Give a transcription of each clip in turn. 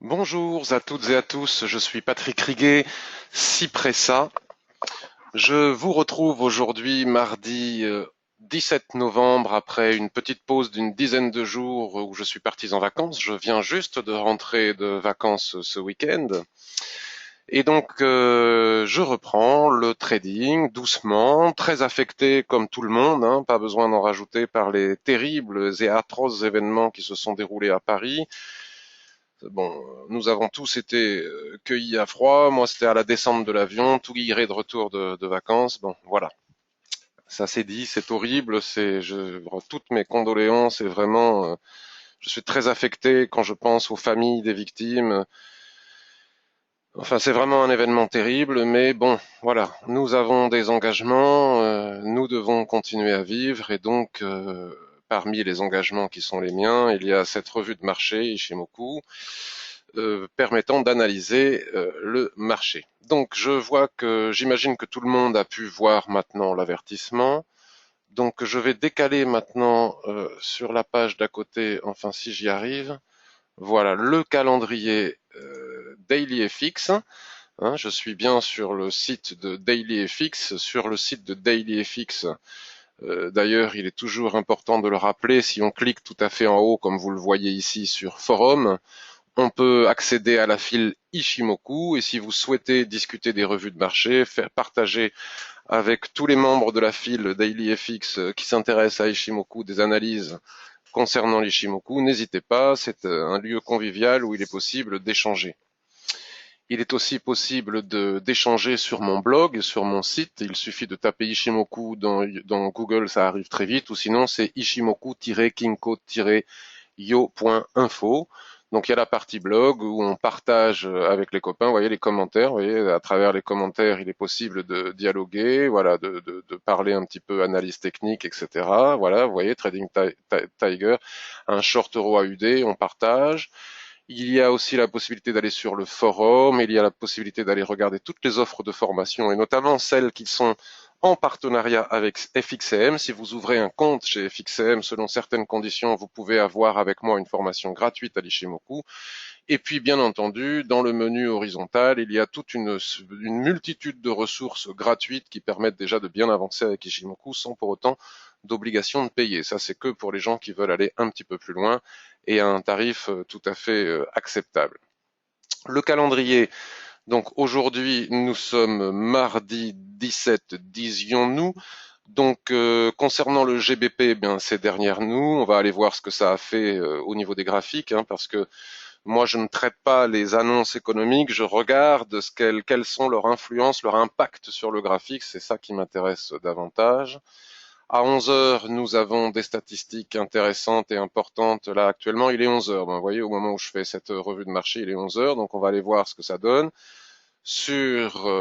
Bonjour à toutes et à tous, je suis Patrick Riguet, Cypressa. Je vous retrouve aujourd'hui mardi 17 novembre après une petite pause d'une dizaine de jours où je suis parti en vacances. Je viens juste de rentrer de vacances ce week-end. Et donc je reprends le trading doucement, très affecté comme tout le monde, hein, pas besoin d'en rajouter par les terribles et atroces événements qui se sont déroulés à Paris. Bon, nous avons tous été cueillis à froid. Moi, c'était à la descente de l'avion, tout guilleret de retour de vacances. Bon, voilà. Ça c'est dit, c'est horrible. Toutes mes condoléances et vraiment, je suis très affecté quand je pense aux familles des victimes. Enfin, c'est vraiment un événement terrible, mais bon, voilà. Nous avons des engagements, nous devons continuer à vivre et donc, parmi les engagements qui sont les miens, il y a cette revue de marché Ishimoku permettant d'analyser le marché. Donc je vois que j'imagine que tout le monde a pu voir maintenant l'avertissement. Donc je vais décaler maintenant sur la page d'à côté, enfin si j'y arrive, voilà le calendrier DailyFX. Hein, je suis bien sur le site de DailyFX. Sur le site de DailyFX, d'ailleurs, il est toujours important de le rappeler, si on clique tout à fait en haut, comme vous le voyez ici sur Forum, on peut accéder à la file Ishimoku et si vous souhaitez discuter des revues de marché, faire partager avec tous les membres de la file DailyFX qui s'intéressent à Ishimoku des analyses concernant l'Ishimoku, n'hésitez pas, c'est un lieu convivial où il est possible d'échanger. Il est aussi possible d'échanger sur mon blog, sur mon site. Il suffit de taper Ishimoku dans Google, ça arrive très vite, ou sinon c'est ishimoku-kinko-yo.info. Donc il y a la partie blog où on partage avec les copains, vous voyez les commentaires, vous voyez à travers les commentaires il est possible de dialoguer, voilà, de parler un petit peu analyse technique, etc. Voilà, vous voyez Trading Tiger, un short euro AUD, on partage. Il y a aussi la possibilité d'aller sur le forum, il y a la possibilité d'aller regarder toutes les offres de formation et notamment celles qui sont en partenariat avec FXCM. Si vous ouvrez un compte chez FXCM, selon certaines conditions, vous pouvez avoir avec moi une formation gratuite à l'Ishimoku. Et puis, bien entendu, dans le menu horizontal, il y a toute une multitude de ressources gratuites qui permettent déjà de bien avancer avec Ishimoku sans pour autant d'obligation de payer. Ça, c'est que pour les gens qui veulent aller un petit peu plus loin et à un tarif tout à fait acceptable. Le calendrier, donc aujourd'hui, nous sommes mardi 17, disions-nous. Donc concernant le GBP, eh bien c'est derrière nous. On va aller voir ce que ça a fait au niveau des graphiques, hein, parce que moi, je ne traite pas les annonces économiques, je regarde quelles sont leurs influences, leur impact sur le graphique, c'est ça qui m'intéresse davantage. À 11 heures, nous avons des statistiques intéressantes et importantes. Là, actuellement, il est 11 heures. Vous voyez, au moment où je fais cette revue de marché, il est 11 heures, donc on va aller voir ce que ça donne sur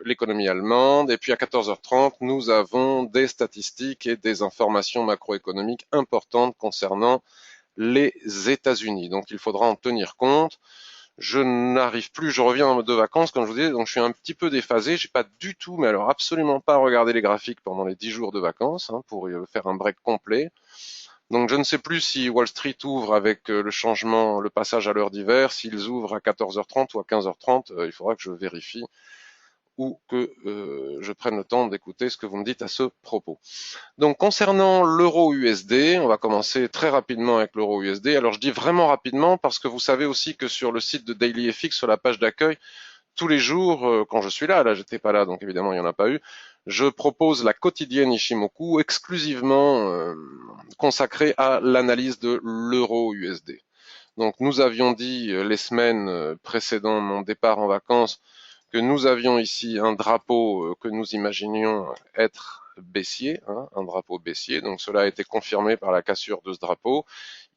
l'économie allemande. Et puis à 14h30, nous avons des statistiques et des informations macroéconomiques importantes concernant les États-Unis. Donc il faudra en tenir compte. Je n'arrive plus, je reviens de vacances, comme je vous disais, donc je suis un petit peu déphasé. J'ai pas du tout, mais alors absolument pas regardé les graphiques pendant les 10 jours de vacances, hein, pour faire un break complet. Donc je ne sais plus si Wall Street ouvre avec le changement, le passage à l'heure d'hiver, s'ils ouvrent à 14h30 ou à 15h30, il faudra que je vérifie ou que je prenne le temps d'écouter ce que vous me dites à ce propos. Donc concernant l'euro USD, on va commencer très rapidement avec l'euro USD. Alors je dis vraiment rapidement parce que vous savez aussi que sur le site de DailyFX, sur la page d'accueil, tous les jours, quand je suis là j'étais pas là, donc évidemment il n'y en a pas eu, je propose la quotidienne Ishimoku exclusivement consacrée à l'analyse de l'euro USD. Donc nous avions dit les semaines précédant mon départ en vacances que nous avions ici un drapeau que nous imaginions être baissier, hein, un drapeau baissier. Donc cela a été confirmé par la cassure de ce drapeau.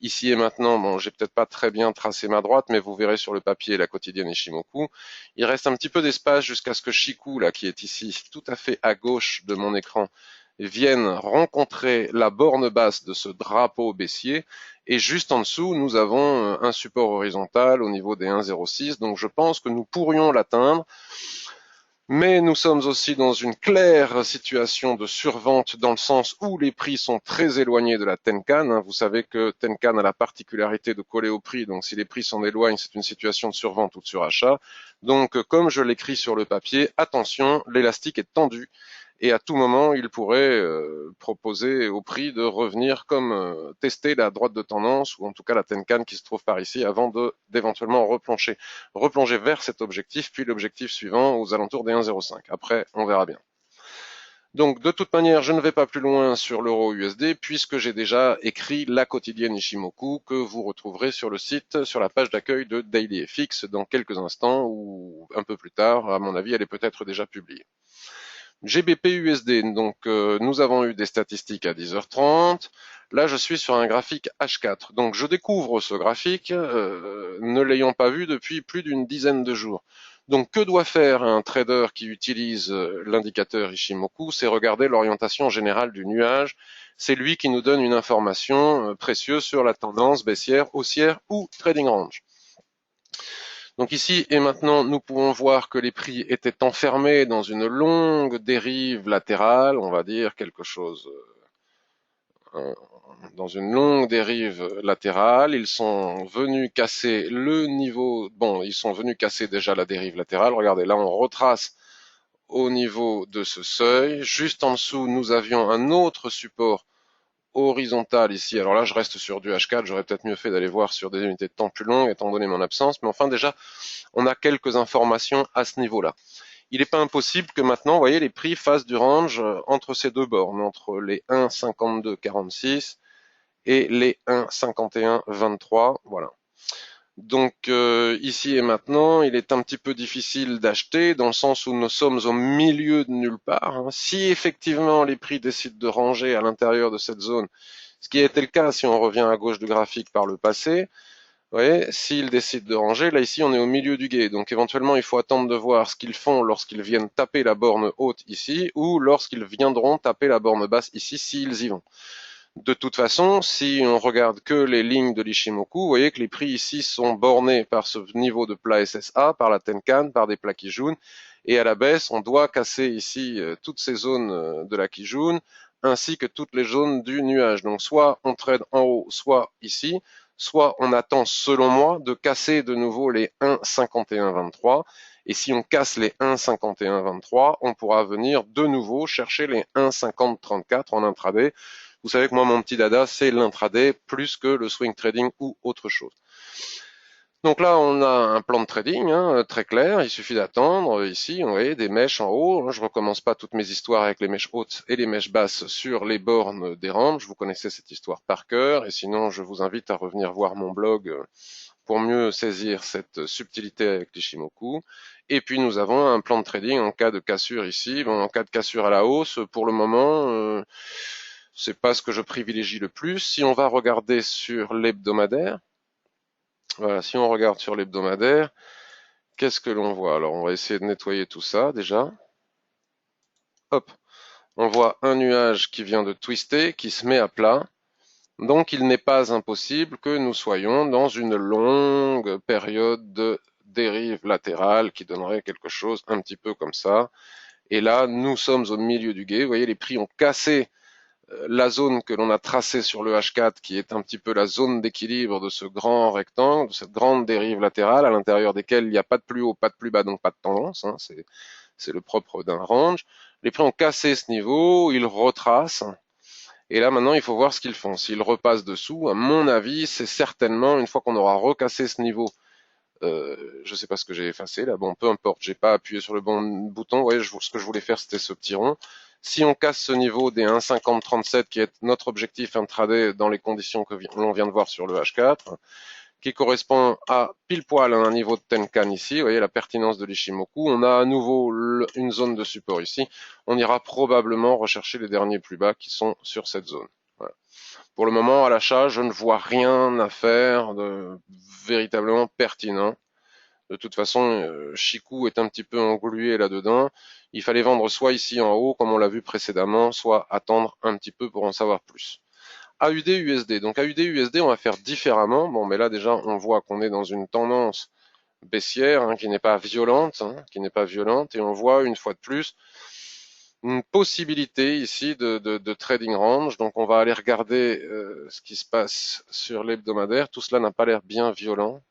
Ici et maintenant, bon, j'ai peut-être pas très bien tracé ma droite, mais vous verrez sur le papier la quotidienne Ishimoku. Il reste un petit peu d'espace jusqu'à ce que Shiku, là, qui est ici, tout à fait à gauche de mon écran, vienne rencontrer la borne basse de ce drapeau baissier. Et juste en dessous, nous avons un support horizontal au niveau des 1,06. Donc je pense que nous pourrions l'atteindre. Mais nous sommes aussi dans une claire situation de survente dans le sens où les prix sont très éloignés de la Tenkan. Vous savez que Tenkan a la particularité de coller au prix, donc si les prix s'en éloignent, c'est une situation de survente ou de surachat. Donc comme je l'écris sur le papier, attention, l'élastique est tendu et à tout moment, il pourrait proposer au prix de revenir comme tester la droite de tendance ou en tout cas la Tenkan qui se trouve par ici avant d'éventuellement replonger vers cet objectif, puis l'objectif suivant aux alentours des 1,05. Après, on verra bien. Donc de toute manière, je ne vais pas plus loin sur l'euro USD puisque j'ai déjà écrit la quotidienne Ishimoku que vous retrouverez sur le site, sur la page d'accueil de DailyFX dans quelques instants ou un peu plus tard. À mon avis, elle est peut-être déjà publiée. GBP USD, donc nous avons eu des statistiques à 10h30. Là, je suis sur un graphique H4. Donc, je découvre ce graphique, ne l'ayant pas vu depuis plus d'une dizaine de jours. Donc, que doit faire un trader qui utilise l'indicateur Ishimoku? C'est regarder l'orientation générale du nuage. C'est lui qui nous donne une information précieuse sur la tendance baissière, haussière ou trading range. Donc ici et maintenant, nous pouvons voir que les prix étaient enfermés dans une longue dérive latérale, on va dire quelque chose, dans une longue dérive latérale. Ils sont venus casser le niveau, bon, ils sont venus casser déjà la dérive latérale. Regardez, là on retrace au niveau de ce seuil. Juste en dessous, nous avions un autre support horizontal ici. Alors là, je reste sur du H4. J'aurais peut-être mieux fait d'aller voir sur des unités de temps plus longues, étant donné mon absence. Mais enfin, déjà, on a quelques informations à ce niveau-là. Il n'est pas impossible que maintenant, vous voyez, les prix fassent du range entre ces deux bornes, entre les 1,5246 et les 1,5123. Voilà. Donc ici et maintenant, il est un petit peu difficile d'acheter dans le sens où nous sommes au milieu de nulle part. Si effectivement les prix décident de ranger à l'intérieur de cette zone, ce qui a été le cas si on revient à gauche du graphique par le passé, vous voyez, s'ils décident de ranger, là ici on est au milieu du gué, donc éventuellement il faut attendre de voir ce qu'ils font lorsqu'ils viennent taper la borne haute ici, ou lorsqu'ils viendront taper la borne basse ici, s'ils y vont. De toute façon, si on regarde que les lignes de l'Ishimoku, vous voyez que les prix ici sont bornés par ce niveau de plat SSA, par la Tenkan, par des plats Kijun, et à la baisse, on doit casser ici toutes ces zones de la Kijun, ainsi que toutes les zones du nuage. Donc soit on trade en haut, soit ici, soit on attend, selon moi, de casser de nouveau les 1,5123. Et si on casse les 1,5123, on pourra venir de nouveau chercher les 1,5034 en intraday. Vous savez que moi, mon petit dada, c'est l'intraday plus que le swing trading ou autre chose. Donc là, on a un plan de trading très clair. Il suffit d'attendre. Ici, vous voyez, des mèches en haut. Je recommence pas toutes mes histoires avec les mèches hautes et les mèches basses sur les bornes des ranges. Vous connaissez cette histoire par cœur. Et sinon, je vous invite à revenir voir mon blog pour mieux saisir cette subtilité avec l'Ishimoku. Et puis, nous avons un plan de trading en cas de cassure ici. Bon, en cas de cassure à la hausse, pour le moment, c'est pas ce que je privilégie le plus. Si on va regarder sur l'hebdomadaire, voilà, si on regarde sur l'hebdomadaire, qu'est-ce que l'on voit? Alors, on va essayer de nettoyer tout ça déjà. Hop, on voit un nuage qui vient de twister, qui se met à plat. Donc, il n'est pas impossible que nous soyons dans une longue période de dérive latérale qui donnerait quelque chose un petit peu comme ça. Et là, nous sommes au milieu du gué. Vous voyez, les prix ont cassé la zone que l'on a tracée sur le H4, qui est un petit peu la zone d'équilibre de ce grand rectangle, de cette grande dérive latérale, à l'intérieur desquelles il n'y a pas de plus haut, pas de plus bas, donc pas de tendance. C'est le propre d'un range. Les prix ont cassé ce niveau, ils retracent. Et là, maintenant, il faut voir ce qu'ils font. S'ils repassent dessous, à mon avis, c'est certainement, une fois qu'on aura recassé ce niveau, je ne sais pas ce que j'ai effacé là, bon, peu importe, j'ai pas appuyé sur le bon bouton. Ouais, ce que je voulais faire, c'était ce petit rond. Si on casse ce niveau des 1,5037 qui est notre objectif intraday dans les conditions que l'on vient de voir sur le H4, qui correspond à pile poil à un niveau de Tenkan ici, vous voyez la pertinence de l'Ishimoku, on a à nouveau une zone de support ici, on ira probablement rechercher les derniers plus bas qui sont sur cette zone. Voilà. Pour le moment, à l'achat, je ne vois rien à faire de véritablement pertinent. De toute façon, Chikou est un petit peu englué là-dedans. Il fallait vendre soit ici en haut, comme on l'a vu précédemment, soit attendre un petit peu pour en savoir plus. AUD USD. Donc AUD USD, on va faire différemment. Bon, mais là déjà, on voit qu'on est dans une tendance baissière, hein, qui n'est pas violente, et on voit une fois de plus une possibilité ici de trading range. Donc on va aller regarder ce qui se passe sur l'hebdomadaire. Tout cela n'a pas l'air bien violent.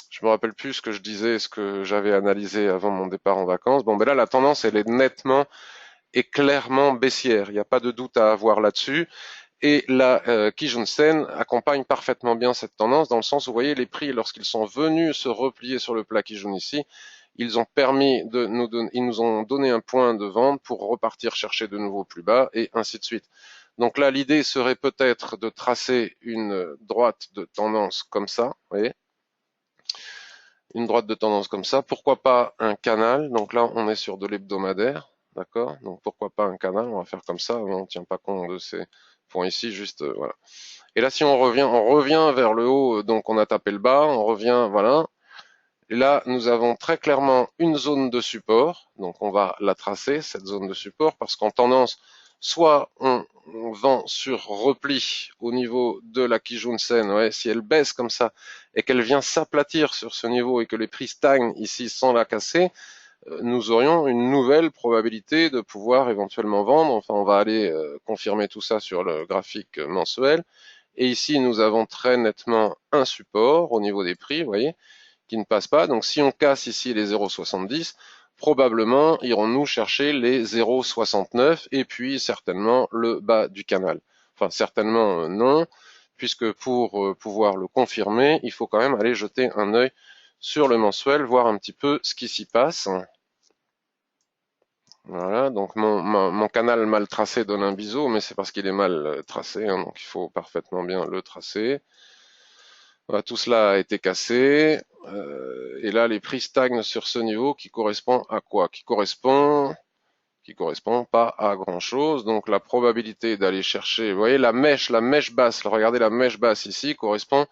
Je me rappelle plus ce que je disais, ce que j'avais analysé avant mon départ en vacances. Bon, ben là, la tendance, elle est nettement et clairement baissière. Il n'y a pas de doute à avoir là-dessus. Et la Kijun Sen accompagne parfaitement bien cette tendance, dans le sens où, vous voyez, les prix, lorsqu'ils sont venus se replier sur le plat Kijun ici, ils ont permis de nous donner, ils nous ont donné un point de vente pour repartir chercher de nouveau plus bas, et ainsi de suite. Donc là, l'idée serait peut-être de tracer une droite de tendance comme ça, vous voyez, une droite de tendance comme ça. Pourquoi pas un canal? Donc là, on est sur de l'hebdomadaire, d'accord? Donc pourquoi pas un canal? On va faire comme ça. On ne tient pas compte de ces points ici, juste voilà. Et là, si on revient vers le haut. Donc on a tapé le bas, on revient, voilà. Et là, nous avons très clairement une zone de support. Donc on va la tracer, cette zone de support, parce qu'en tendance, soit on vend sur repli au niveau de la Kijun Sen, ouais, si elle baisse comme ça et qu'elle vient s'aplatir sur ce niveau et que les prix stagnent ici sans la casser, nous aurions une nouvelle probabilité de pouvoir éventuellement vendre. Enfin, on va aller confirmer tout ça sur le graphique mensuel. Et ici, nous avons très nettement un support au niveau des prix, vous voyez, qui ne passe pas. Donc si on casse ici les 0,70, probablement irons-nous chercher les 0,69 et puis certainement le bas du canal. Enfin, certainement non, puisque pour pouvoir le confirmer, il faut quand même aller jeter un œil sur le mensuel, voir un petit peu ce qui s'y passe. Voilà, donc mon canal mal tracé donne un biseau, mais c'est parce qu'il est mal tracé, hein, donc il faut parfaitement bien le tracer. Voilà, tout cela a été cassé, et là les prix stagnent sur ce niveau qui correspond à quoi? Qui correspond pas à grand chose. Donc la probabilité d'aller chercher, vous voyez la mèche basse, regardez la mèche basse ici correspond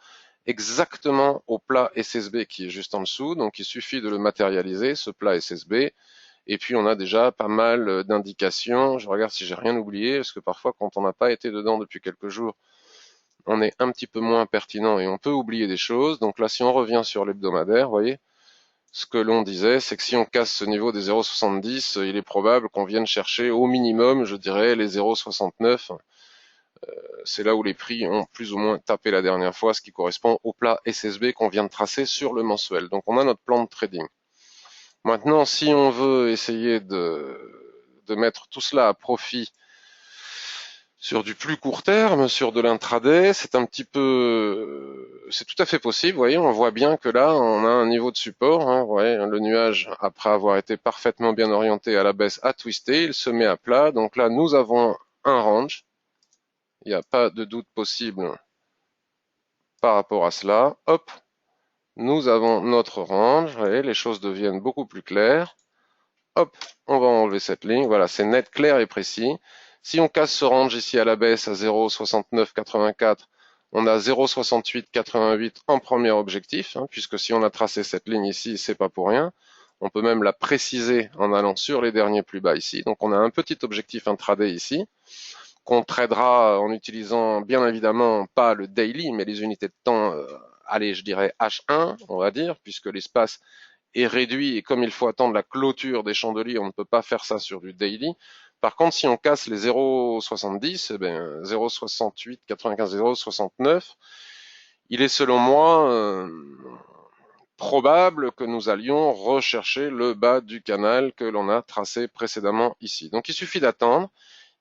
exactement au plat SSB qui est juste en dessous. Donc il suffit de le matérialiser, ce plat SSB. Et puis on a déjà pas mal d'indications. Je regarde si j'ai rien oublié, parce que parfois quand on n'a pas été dedans depuis quelques jours, on est un petit peu moins pertinent et on peut oublier des choses. Donc là, si on revient sur l'hebdomadaire, vous voyez, ce que l'on disait, c'est que si on casse ce niveau des 0,70, il est probable qu'on vienne chercher au minimum, je dirais, les 0,69. C'est là où les prix ont plus ou moins tapé la dernière fois, ce qui correspond au plat SSB qu'on vient de tracer sur le mensuel. Donc on a notre plan de trading. Maintenant, si on veut essayer de mettre tout cela à profit sur du plus court terme, sur de l'intraday, c'est un petit peu, c'est tout à fait possible. Vous voyez, on voit bien que là, on a un niveau de support. Hein, vous voyez, le nuage, après avoir été parfaitement bien orienté à la baisse, a twisté, il se met à plat. Donc là, nous avons un range. Il n'y a pas de doute possible par rapport à cela. Hop, nous avons notre range. Vous voyez, les choses deviennent beaucoup plus claires. Hop, on va enlever cette ligne. Voilà, c'est net, clair et précis. Si on casse ce range ici à la baisse à 0,6984, on a 0,6888 en premier objectif, hein, puisque si on a tracé cette ligne ici, c'est pas pour rien. On peut même la préciser en allant sur les derniers plus bas ici. Donc on a un petit objectif intraday ici, qu'on tradera en utilisant bien évidemment pas le daily, mais les unités de temps, allez, je dirais H1, on va dire, puisque l'espace est réduit et comme il faut attendre la clôture des chandeliers, on ne peut pas faire ça sur du daily. Par contre, si on casse les 0,70, eh ben 0,68, 95, 0,69, il est selon moi probable que nous allions rechercher le bas du canal que l'on a tracé précédemment ici. Donc il suffit d'attendre.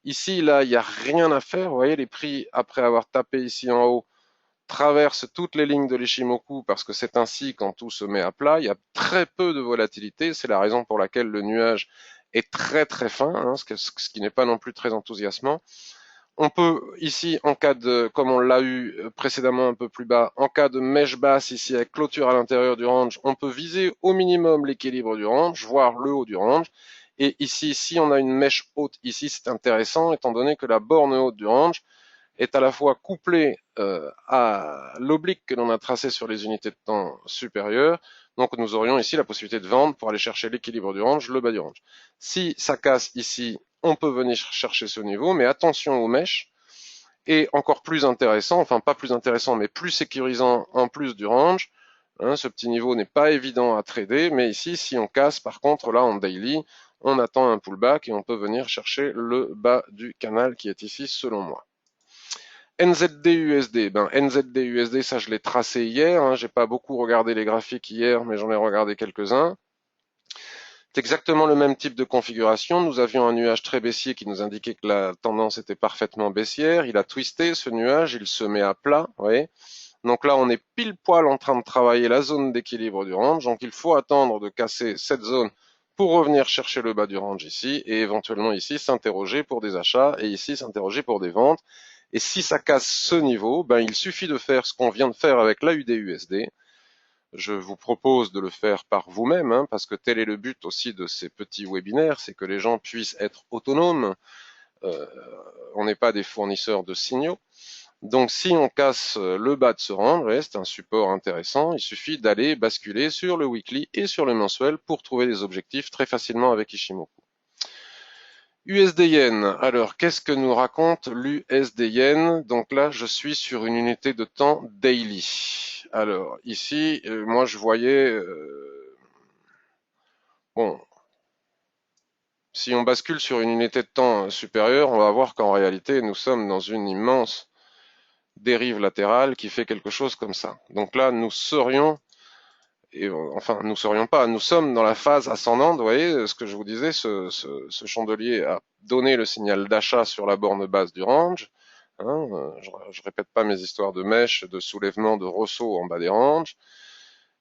Ici, là, il n'y a rien à faire. Vous voyez, les prix, après avoir tapé ici en haut, traverse toutes les lignes de l'Ishimoku parce que c'est ainsi quand tout se met à plat. Il y a très peu de volatilité. C'est la raison pour laquelle le nuage est très très fin, hein, ce qui n'est pas non plus très enthousiasmant. On peut ici, en cas de, comme on l'a eu précédemment un peu plus bas, en cas de mèche basse ici avec clôture à l'intérieur du range, on peut viser au minimum l'équilibre du range, voire le haut du range. Et ici, si on a une mèche haute ici, c'est intéressant étant donné que la borne haute du range est à la fois couplé à l'oblique que l'on a tracé sur les unités de temps supérieures. Donc nous aurions ici la possibilité de vendre pour aller chercher l'équilibre du range, le bas du range. Si ça casse ici, on peut venir chercher ce niveau, mais attention aux mèches. Et encore plus intéressant, enfin pas plus intéressant, mais plus sécurisant en plus du range, Hein, ce petit niveau n'est pas évident à trader, mais ici, si on casse, par contre, là, en daily, on attend un pullback et on peut venir chercher le bas du canal qui est ici, selon moi. NZD-USD, ben NZD-USD, ça je l'ai tracé hier, hein, j'ai pas beaucoup regardé les graphiques hier, mais j'en ai regardé quelques-uns. C'est exactement le même type de configuration. Nous avions un nuage très baissier qui nous indiquait que la tendance était parfaitement baissière. Il a twisté ce nuage, il se met à plat, vous voyez. Donc là, on est pile poil en train de travailler la zone d'équilibre du range. Donc il faut attendre de casser cette zone pour revenir chercher le bas du range ici et éventuellement ici s'interroger pour des achats et ici s'interroger pour des ventes. Et si ça casse ce niveau, ben il suffit de faire ce qu'on vient de faire avec l'AUD-USD. Je vous propose de le faire par vous-même, hein, parce que tel est le but aussi de ces petits webinaires, c'est que les gens puissent être autonomes. Euh, on n'est pas des fournisseurs de signaux. Donc si on casse le bas de ce range, c'est un support intéressant, il suffit d'aller basculer sur le weekly et sur le mensuel pour trouver des objectifs très facilement avec Ishimoku. USD Yen, alors qu'est-ce que nous raconte l'USD Yen? Donc là je suis sur une unité de temps daily. Alors ici, moi je voyais, bon, si on bascule sur une unité de temps supérieure, on va voir qu'en réalité nous sommes dans une immense dérive latérale qui fait quelque chose comme ça. Donc là, nous serions, et enfin, nous serions pas, nous sommes dans la phase ascendante. Vous voyez ce que je vous disais, ce chandelier a donné le signal d'achat sur la borne basse du range. Hein, je répète pas mes histoires de mèches, de soulèvement, de ressaut en bas des ranges.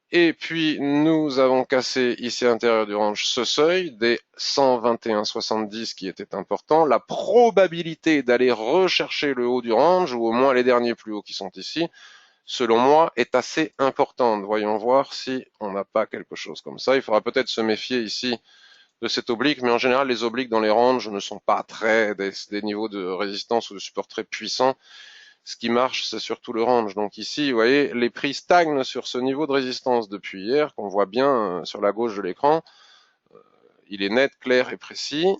Et puis, nous avons cassé ici à l'intérieur du range ce seuil des 121,70 qui était important. La probabilité d'aller rechercher le haut du range, ou au moins les derniers plus hauts qui sont ici, selon moi, est assez importante. Voyons voir si on n'a pas quelque chose comme ça. Il faudra peut-être se méfier ici de cet oblique, mais en général, les obliques dans les ranges ne sont pas très des niveaux de résistance ou de support très puissants. Ce qui marche, c'est surtout le range. Donc ici, vous voyez, les prix stagnent sur ce niveau de résistance depuis hier, qu'on voit bien sur la gauche de l'écran. Il est net, clair et précis.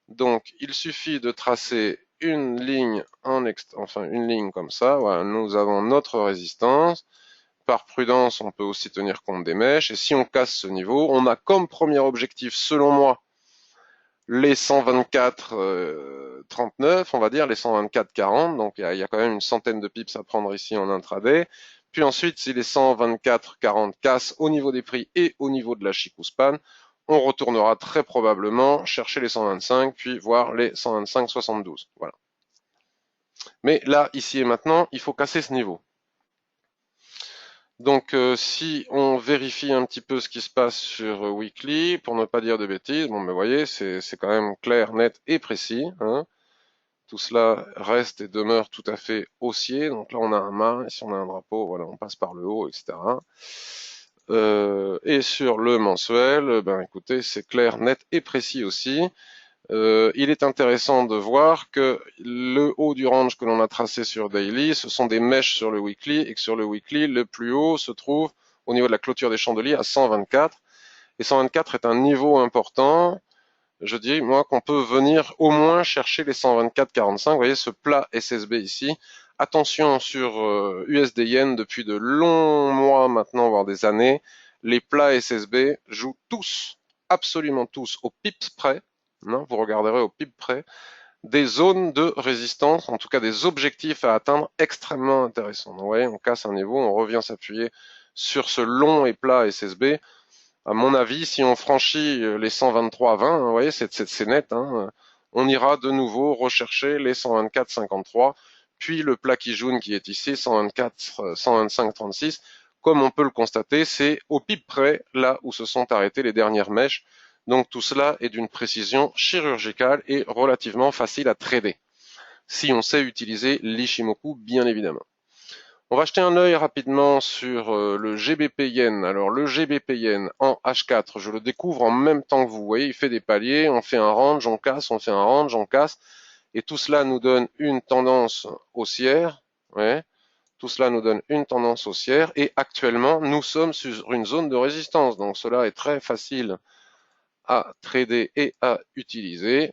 Donc, il suffit de tracer une ligne enfin une ligne comme ça. Voilà, nous avons notre résistance. Par prudence, on peut aussi tenir compte des mèches. Et si on casse ce niveau, on a comme premier objectif, selon moi, les 124,39, on va dire, les 124,40. Donc, il y a quand même une centaine de pips à prendre ici en intraday. Puis ensuite, si les 124,40 cassent au niveau des prix et au niveau de la Chikou-Span, on retournera très probablement chercher les 125, puis voir les 125,72. Voilà. Mais là, ici et maintenant, il faut casser ce niveau. Donc si on vérifie un petit peu ce qui se passe sur Weekly, pour ne pas dire de bêtises, bon ben vous voyez, c'est quand même clair, net et précis. Hein. Tout cela reste et demeure tout à fait haussier. Donc là on a un mât, et si on a un drapeau, voilà, on passe par le haut, etc. Et sur le mensuel, ben écoutez, c'est clair, net et précis aussi. Il est intéressant de voir que le haut du range que l'on a tracé sur daily, ce sont des mèches sur le weekly, et que sur le weekly, le plus haut se trouve au niveau de la clôture des chandeliers à 124. Et 124 est un niveau important. Je dis, moi, qu'on peut venir au moins chercher les 124,45. Vous voyez ce plat SSB ici. Attention sur USD Yen depuis de longs mois maintenant, voire des années. Les plats SSB jouent tous, absolument tous, au pips près. Non, vous regarderez au PIB près, des zones de résistance, en tout cas des objectifs à atteindre extrêmement intéressants. Donc, vous voyez, on casse un niveau, on revient s'appuyer sur ce long et plat SSB. À mon avis, si on franchit les 123,20, vous voyez, c'est net, hein, on ira de nouveau rechercher les 124,53, puis le plat qui jaune qui est ici, 124, 125,36. Comme on peut le constater, c'est au PIB près, là où se sont arrêtées les dernières mèches. Donc tout cela est d'une précision chirurgicale et relativement facile à trader, si on sait utiliser l'Ishimoku, bien évidemment. On va jeter un œil rapidement sur le GBP Yen. Alors le GBP Yen en H4, je le découvre en même temps que vous. Vous voyez, il fait des paliers, on fait un range, on casse, on fait un range, on casse. Et tout cela nous donne une tendance haussière. Ouais. Tout cela nous donne une tendance haussière. Et actuellement, nous sommes sur une zone de résistance. Donc cela est très facile à trader et à utiliser.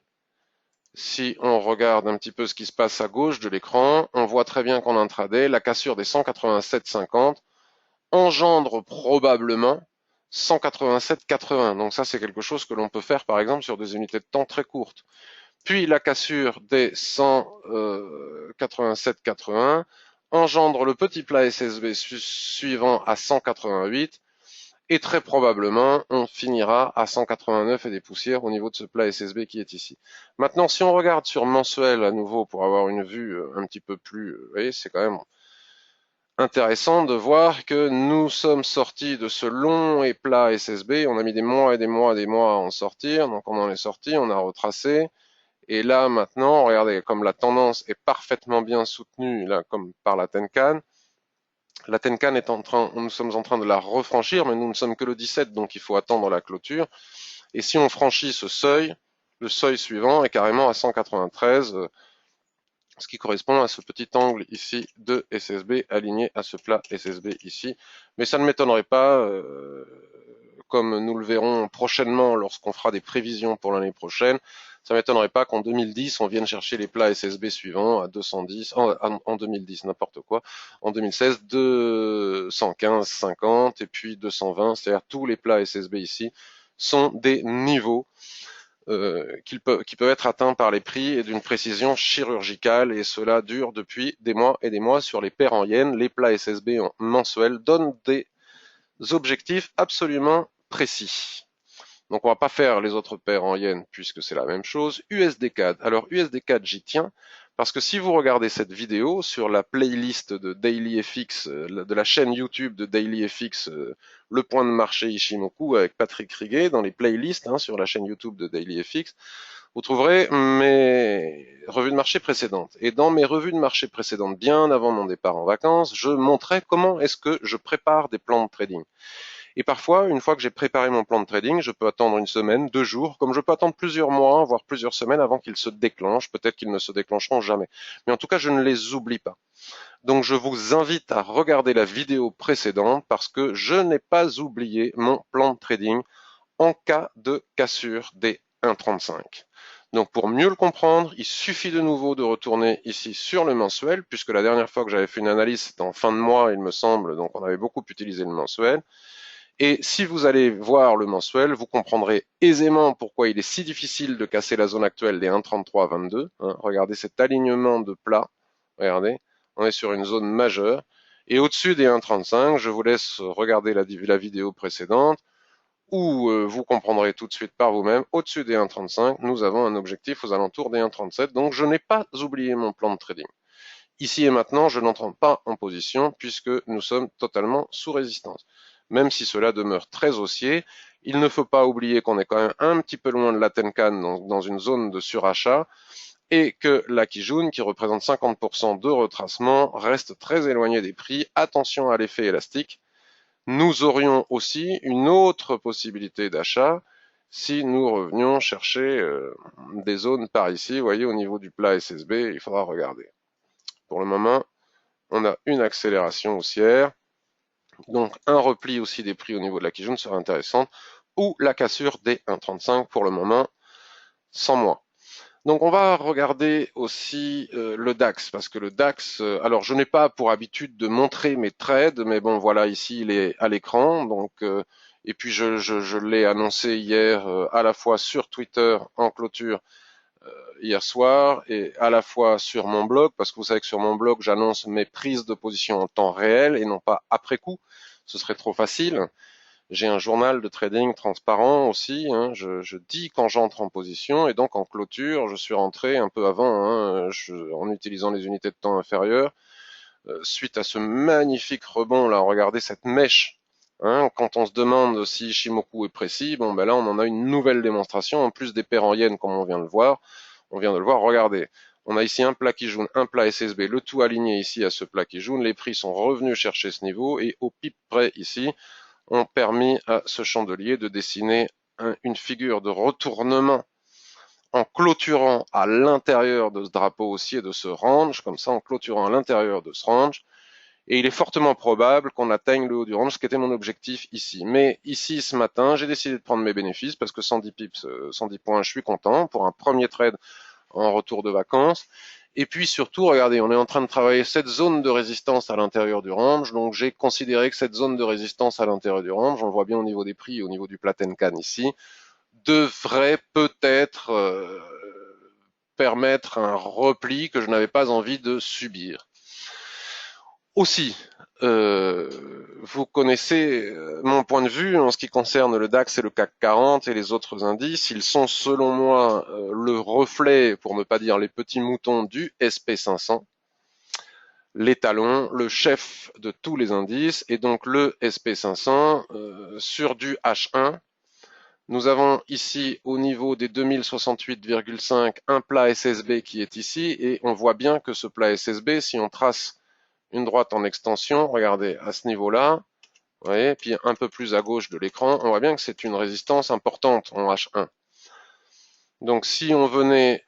Si on regarde un petit peu ce qui se passe à gauche de l'écran, on voit très bien qu'en intraday, la cassure des 187,50, engendre probablement 187,80. Donc ça, c'est quelque chose que l'on peut faire, par exemple, sur des unités de temps très courtes. Puis la cassure des 187,80 engendre le petit plat SSB suivant à 188 et très probablement on finira à 189 et des poussières au niveau de ce plat SSB qui est ici. Maintenant, si on regarde sur mensuel à nouveau pour avoir une vue un petit peu plus, vous voyez, c'est quand même intéressant de voir que nous sommes sortis de ce long et plat SSB. On a mis des mois et des mois et des mois à en sortir, donc on en est sorti, on a retracé. Et là, maintenant, regardez, comme la tendance est parfaitement bien soutenue, là, comme par la Tenkan, est en train, nous sommes en train de la refranchir, mais nous ne sommes que le 17, donc il faut attendre la clôture. Et si on franchit ce seuil, le seuil suivant est carrément à 193, ce qui correspond à ce petit angle ici de SSB aligné à ce plat SSB ici. Mais ça ne m'étonnerait pas, comme nous le verrons prochainement lorsqu'on fera des prévisions pour l'année prochaine, ça m'étonnerait pas qu'en 2010, on vienne chercher les plats SSB suivants à 210, en 2010, n'importe quoi, en 2016, 215, 50, et puis 220, c'est-à-dire tous les plats SSB ici sont des niveaux qui peuvent être atteints par les prix et d'une précision chirurgicale, et cela dure depuis des mois et des mois sur les paires en yens. Les plats SSB en mensuel donnent des objectifs absolument précis. Donc on va pas faire les autres paires en yens puisque c'est la même chose. USD-CAD. Alors USD-CAD, j'y tiens parce que si vous regardez cette vidéo sur la playlist de DailyFX, de la chaîne YouTube de DailyFX, le point de marché Ishimoku avec Patrick Riguet, dans les playlists sur la chaîne YouTube de DailyFX, vous trouverez mes revues de marché précédentes. Et dans mes revues de marché précédentes, bien avant mon départ en vacances, je montrais comment est-ce que je prépare des plans de trading. Et parfois, une fois que j'ai préparé mon plan de trading, je peux attendre une semaine, 2 jours, comme je peux attendre plusieurs mois, voire plusieurs semaines avant qu'ils se déclenchent. Peut-être qu'ils ne se déclencheront jamais. Mais en tout cas, je ne les oublie pas. Donc je vous invite à regarder la vidéo précédente parce que je n'ai pas oublié mon plan de trading en cas de cassure des 1,35. Donc pour mieux le comprendre, il suffit de nouveau de retourner ici sur le mensuel, puisque la dernière fois que j'avais fait une analyse, c'était en fin de mois, il me semble, donc on avait beaucoup utilisé le mensuel. Et si vous allez voir le mensuel, vous comprendrez aisément pourquoi il est si difficile de casser la zone actuelle des 1,33-22. Regardez cet alignement de plat. Regardez, on est sur une zone majeure. Et au-dessus des 1,35, je vous laisse regarder la vidéo précédente où vous comprendrez tout de suite par vous-même. Au-dessus des 1,35, nous avons un objectif aux alentours des 1,37. Donc je n'ai pas oublié mon plan de trading. Ici et maintenant, je n'entre pas en position puisque nous sommes totalement sous résistance. Même si cela demeure très haussier, il ne faut pas oublier qu'on est quand même un petit peu loin de la Tenkan dans une zone de surachat et que la Kijun, qui représente 50% de retracement, reste très éloignée des prix. Attention à l'effet élastique. Nous aurions aussi une autre possibilité d'achat si nous revenions chercher des zones par ici. Vous voyez, au niveau du plat SSB, il faudra regarder. Pour le moment, on a une accélération haussière. Donc un repli aussi des prix au niveau de la Kijun serait intéressant, ou la cassure des 1,35 pour le moment, sans moi. Donc on va regarder aussi le DAX, parce que le DAX, alors je n'ai pas pour habitude de montrer mes trades, mais bon voilà, ici il est à l'écran, donc et puis je l'ai annoncé hier à la fois sur Twitter en clôture hier soir et à la fois sur mon blog, parce que vous savez que sur mon blog j'annonce mes prises de position en temps réel et non pas après coup, ce serait trop facile. J'ai un journal de trading transparent aussi, je dis quand j'entre en position et donc en clôture je suis rentré un peu avant en utilisant les unités de temps inférieures. Suite à ce magnifique rebond là, regardez cette mèche. Quand on se demande si Ishimoku est précis, bon ben là on en a une nouvelle démonstration, en plus des paires en yens comme on vient de le voir. On vient de le voir, regardez. On a ici un plat qui jaune, un plat SSB, le tout aligné ici à ce plat qui jaune. Les prix sont revenus chercher ce niveau et au pipe près ici, ont permis à ce chandelier de dessiner une figure de retournement en clôturant à l'intérieur de ce drapeau aussi et de ce range, comme ça en clôturant à l'intérieur de ce range. Et il est fortement probable qu'on atteigne le haut du range, ce qui était mon objectif ici. Mais ici, ce matin, j'ai décidé de prendre mes bénéfices parce que 110 pips, 110 points, je suis content pour un premier trade en retour de vacances. Et puis surtout, regardez, on est en train de travailler cette zone de résistance à l'intérieur du range, donc j'ai considéré que cette zone de résistance à l'intérieur du range, on le voit bien au niveau des prix, au niveau du Platencan ici, devrait peut-être permettre un repli que je n'avais pas envie de subir. Aussi, vous connaissez mon point de vue en ce qui concerne le DAX et le CAC 40 et les autres indices. Ils sont selon moi le reflet, pour ne pas dire les petits moutons du SP500, l'étalon, le chef de tous les indices. Et donc le SP500 sur du H1. Nous avons ici au niveau des 2068,5 un plat SSB qui est ici et on voit bien que ce plat SSB, si on trace une droite en extension, regardez, à ce niveau-là, vous voyez, puis un peu plus à gauche de l'écran, on voit bien que c'est une résistance importante en H1. Donc si on venait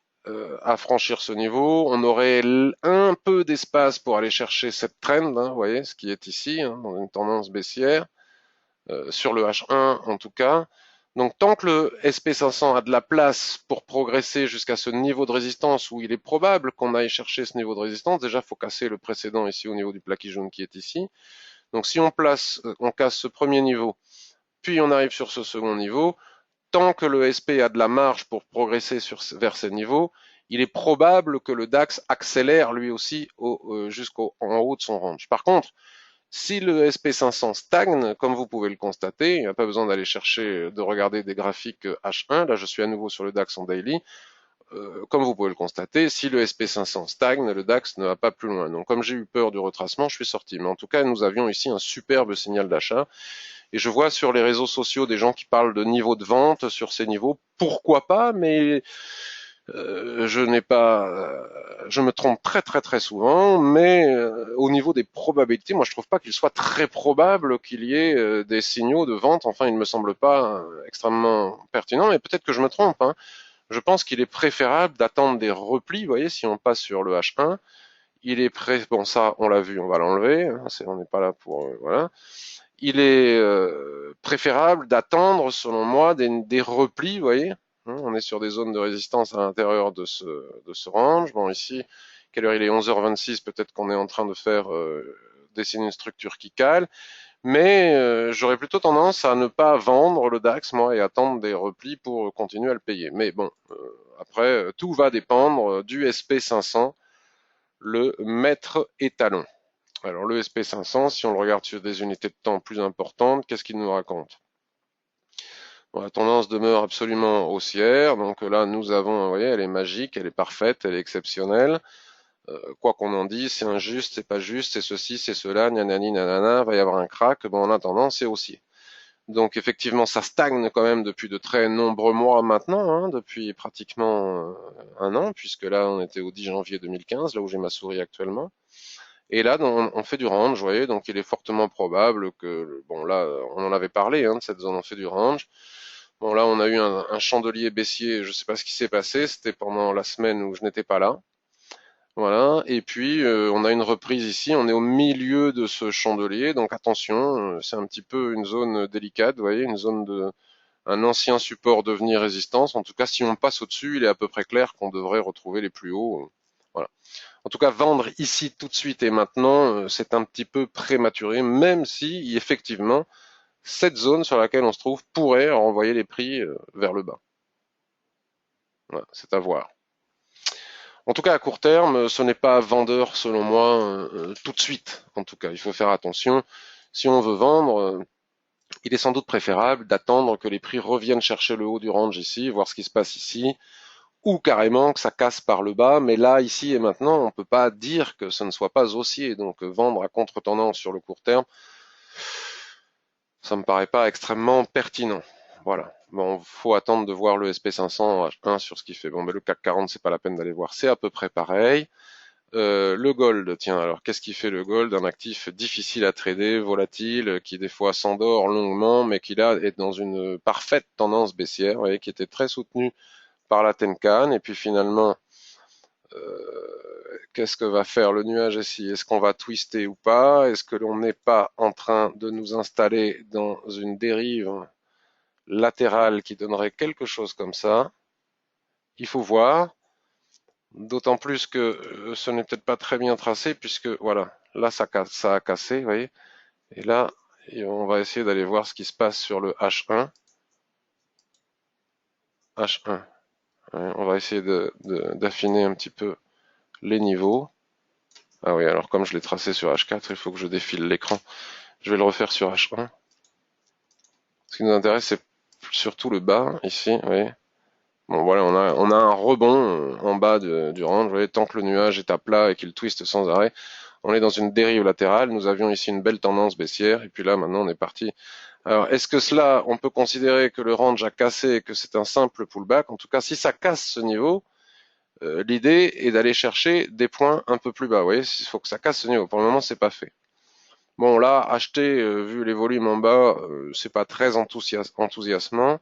à franchir ce niveau, on aurait un peu d'espace pour aller chercher cette trend, hein, vous voyez, ce qui est ici, hein, dans une tendance baissière, sur le H1 en tout cas. Donc tant que le SP500 a de la place pour progresser jusqu'à ce niveau de résistance où il est probable qu'on aille chercher ce niveau de résistance, déjà il faut casser le précédent ici au niveau du plaquis jaune qui est ici. Donc si on casse ce premier niveau, puis on arrive sur ce second niveau, tant que le SP a de la marge pour progresser vers ces niveaux, il est probable que le DAX accélère lui aussi jusqu'en haut de son range. Par contre, si le SP500 stagne, comme vous pouvez le constater, il n'y a pas besoin d'aller chercher, de regarder des graphiques H1. Là, je suis à nouveau sur le DAX en daily. Comme vous pouvez le constater, si le SP500 stagne, le DAX ne va pas plus loin. Donc, comme j'ai eu peur du retracement, je suis sorti. Mais en tout cas, nous avions ici un superbe signal d'achat. Et je vois sur les réseaux sociaux des gens qui parlent de niveau de vente sur ces niveaux. Pourquoi pas, mais je n'ai pas, je me trompe très très très souvent, mais au niveau des probabilités, moi je trouve pas qu'il soit très probable qu'il y ait des signaux de vente. Enfin, il ne me semble pas extrêmement pertinent, mais peut-être que je me trompe. Hein. Je pense qu'il est préférable d'attendre des replis. Vous voyez, si on passe sur le H1, il est bon ça, on l'a vu, on va l'enlever. Hein, on n'est pas là pour voilà. Il est préférable d'attendre, selon moi, des replis, vous voyez. On est sur des zones de résistance à l'intérieur de ce range. Bon, ici, quelle heure il est 11h26, peut-être qu'on est en train de faire dessiner une structure qui cale. Mais j'aurais plutôt tendance à ne pas vendre le DAX, moi, et attendre des replis pour continuer à le payer. Mais bon, après, tout va dépendre du SP500, le maître étalon. Alors le SP500, si on le regarde sur des unités de temps plus importantes, qu'est-ce qu'il nous raconte? Bon, la tendance demeure absolument haussière, donc là nous avons, vous voyez, elle est magique, elle est parfaite, elle est exceptionnelle. Quoi qu'on en dise, c'est injuste, c'est pas juste, c'est ceci, c'est cela, nanani, nanana, va y avoir un crack, bon en attendant c'est haussier. Donc effectivement ça stagne quand même depuis de très nombreux mois maintenant, hein, depuis pratiquement un an, puisque là on était au 10 janvier 2015, là où j'ai ma souris actuellement. Et là, on fait du range, vous voyez, donc il est fortement probable que, bon là, on en avait parlé, hein, de cette zone, on fait du range. Bon là, on a eu un chandelier baissier, je ne sais pas ce qui s'est passé, c'était pendant la semaine où je n'étais pas là. Voilà, et puis on a une reprise ici, on est au milieu de ce chandelier, donc attention, c'est un petit peu une zone délicate, vous voyez, une zone de un ancien support devenir résistance. En tout cas, si on passe au-dessus, il est à peu près clair qu'on devrait retrouver les plus hauts. Voilà. En tout cas, vendre ici tout de suite et maintenant, c'est un petit peu prématuré, même si effectivement, cette zone sur laquelle on se trouve pourrait renvoyer les prix vers le bas. Voilà, c'est à voir. En tout cas, à court terme, ce n'est pas vendeur selon moi tout de suite. En tout cas, il faut faire attention. Si on veut vendre, il est sans doute préférable d'attendre que les prix reviennent chercher le haut du range ici, voir ce qui se passe ici, ou carrément que ça casse par le bas, mais là, ici et maintenant, on ne peut pas dire que ce ne soit pas haussier, donc vendre à contre-tendance sur le court terme, ça me paraît pas extrêmement pertinent. Voilà. Bon, faut attendre de voir le SP500 H1 sur ce qu'il fait. Bon, mais le CAC 40, c'est pas la peine d'aller voir, c'est à peu près pareil. Le gold, tiens, alors qu'est-ce qui fait le gold? Un actif difficile à trader, volatile, qui des fois s'endort longuement, mais qui là est dans une parfaite tendance baissière, vous voyez, qui était très soutenue par la Tenkan, et puis finalement, qu'est-ce que va faire le nuage ici? Est-ce qu'on va twister ou pas? Est-ce que l'on n'est pas en train de nous installer dans une dérive latérale qui donnerait quelque chose comme ça? Il faut voir. D'autant plus que ce n'est peut-être pas très bien tracé puisque voilà, là ça a cassé, vous voyez. Et là, on va essayer d'aller voir ce qui se passe sur le H1. H1. Ouais, on va essayer d'affiner un petit peu les niveaux. Ah oui, alors comme je l'ai tracé sur H4, il faut que je défile l'écran. Je vais le refaire sur H1. Ce qui nous intéresse, c'est surtout le bas, ici, vous voyez. Bon, voilà, on a un rebond en bas du range. Vous voyez, tant que le nuage est à plat et qu'il twiste sans arrêt, on est dans une dérive latérale. Nous avions ici une belle tendance baissière, et puis là, maintenant, on est parti. Alors, est-ce que cela, on peut considérer que le range a cassé et que c'est un simple pullback? En tout cas, si ça casse ce niveau, l'idée est d'aller chercher des points un peu plus bas. Vous voyez, il faut que ça casse ce niveau. Pour le moment, c'est pas fait. Bon, là, acheter, vu les volumes en bas, c'est pas très enthousiasmant.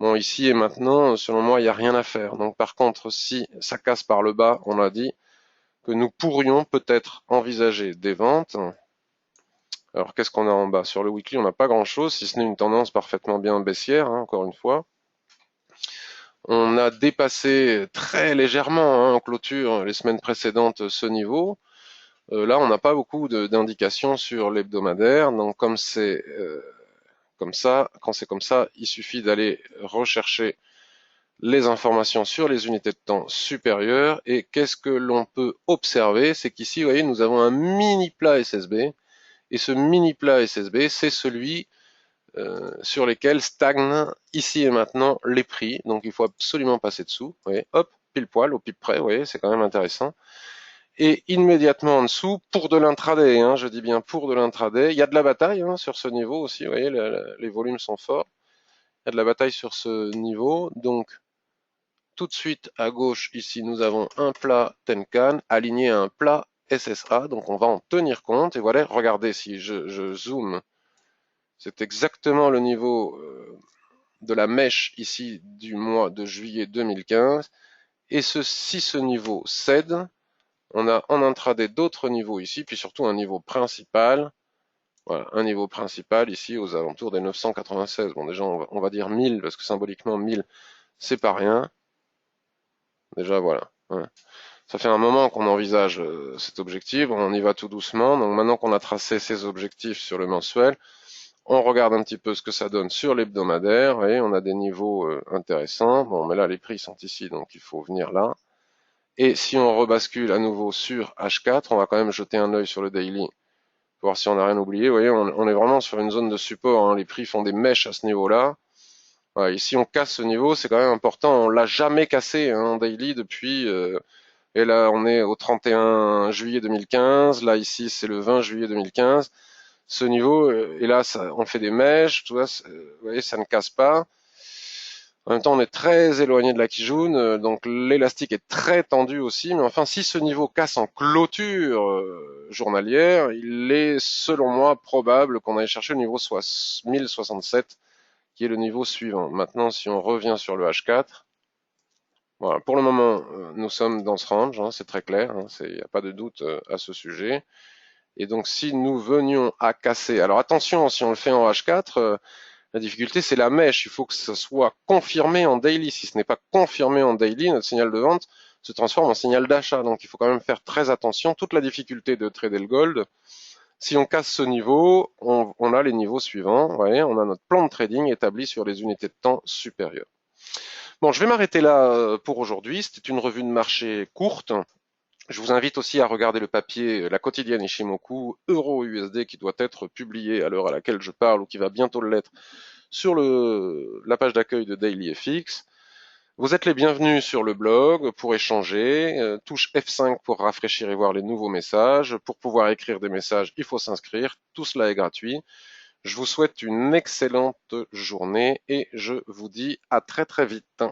Bon, ici et maintenant, selon moi, il n'y a rien à faire. Donc, par contre, si ça casse par le bas, on a dit que nous pourrions peut-être envisager des ventes. Alors, qu'est-ce qu'on a en bas? Sur le weekly, on n'a pas grand-chose, si ce n'est une tendance parfaitement bien baissière, hein, encore une fois. On a dépassé très légèrement en clôture les semaines précédentes ce niveau. Là, on n'a pas beaucoup d'indications sur l'hebdomadaire. Donc, comme c'est comme ça, quand c'est comme ça, il suffit d'aller rechercher les informations sur les unités de temps supérieures. Et qu'est-ce que l'on peut observer? C'est qu'ici, vous voyez, nous avons un mini plat SSB. Et ce mini plat SSB, c'est celui sur lesquels stagnent ici et maintenant les prix. Donc il faut absolument passer dessous. Vous voyez, hop, pile poil, au pipe près, vous voyez, c'est quand même intéressant. Et immédiatement en dessous, pour de l'intraday, hein, je dis bien pour de l'intraday, il y a de la bataille hein, sur ce niveau aussi, vous voyez, les volumes sont forts. Il y a de la bataille sur ce niveau, donc tout de suite à gauche, ici, nous avons un plat Tenkan aligné à un plat SSA, donc on va en tenir compte, et voilà, regardez, si je zoome, c'est exactement le niveau de la mèche ici du mois de juillet 2015, et si ce niveau cède, on a en intraday d'autres niveaux ici, puis surtout un niveau principal, voilà, un niveau principal ici aux alentours des 996. Bon, déjà, on va dire 1000, parce que symboliquement, 1000, c'est pas rien. Déjà, voilà. Ouais. Ça fait un moment qu'on envisage cet objectif, on y va tout doucement. Donc maintenant qu'on a tracé ces objectifs sur le mensuel, on regarde un petit peu ce que ça donne sur l'hebdomadaire, et on a des niveaux intéressants. Bon, mais là, les prix sont ici, donc il faut venir là. Et si on rebascule à nouveau sur H4, on va quand même jeter un œil sur le daily, voir si on n'a rien oublié. Vous voyez, on est vraiment sur une zone de support, hein. Les prix font des mèches à ce niveau-là. Voilà, ici, on casse ce niveau, c'est quand même important. On l'a jamais cassé hein, en daily depuis... et là, on est au 31 juillet 2015. Là, ici, c'est le 20 juillet 2015. Ce niveau, et là, on fait des mèches, tout ça, vous voyez, ça ne casse pas. En même temps, on est très éloigné de la Kijun, donc l'élastique est très tendu aussi. Mais enfin, si ce niveau casse en clôture journalière, il est, selon moi, probable qu'on aille chercher le niveau 1067, qui est le niveau suivant. Maintenant, si on revient sur le H4, voilà, pour le moment, nous sommes dans ce range, hein, c'est très clair, hein, il n'y a pas de doute à ce sujet. Et donc, si nous venions à casser, alors attention, si on le fait en H4, la difficulté, c'est la mèche. Il faut que ça soit confirmé en daily. Si ce n'est pas confirmé en daily, notre signal de vente se transforme en signal d'achat. Donc, il faut quand même faire très attention. Toute la difficulté de trader le gold, si on casse ce niveau, on a les niveaux suivants. Vous voyez, on a notre plan de trading établi sur les unités de temps supérieures. Bon, je vais m'arrêter là pour aujourd'hui. C'était une revue de marché courte. Je vous invite aussi à regarder le papier La quotidienne Ishimoku Euro-USD qui doit être publié à l'heure à laquelle je parle ou qui va bientôt l'être sur la page d'accueil de DailyFX. Vous êtes les bienvenus sur le blog pour échanger. Touche F5 pour rafraîchir et voir les nouveaux messages. Pour pouvoir écrire des messages, il faut s'inscrire. Tout cela est gratuit. Je vous souhaite une excellente journée et je vous dis à très très vite.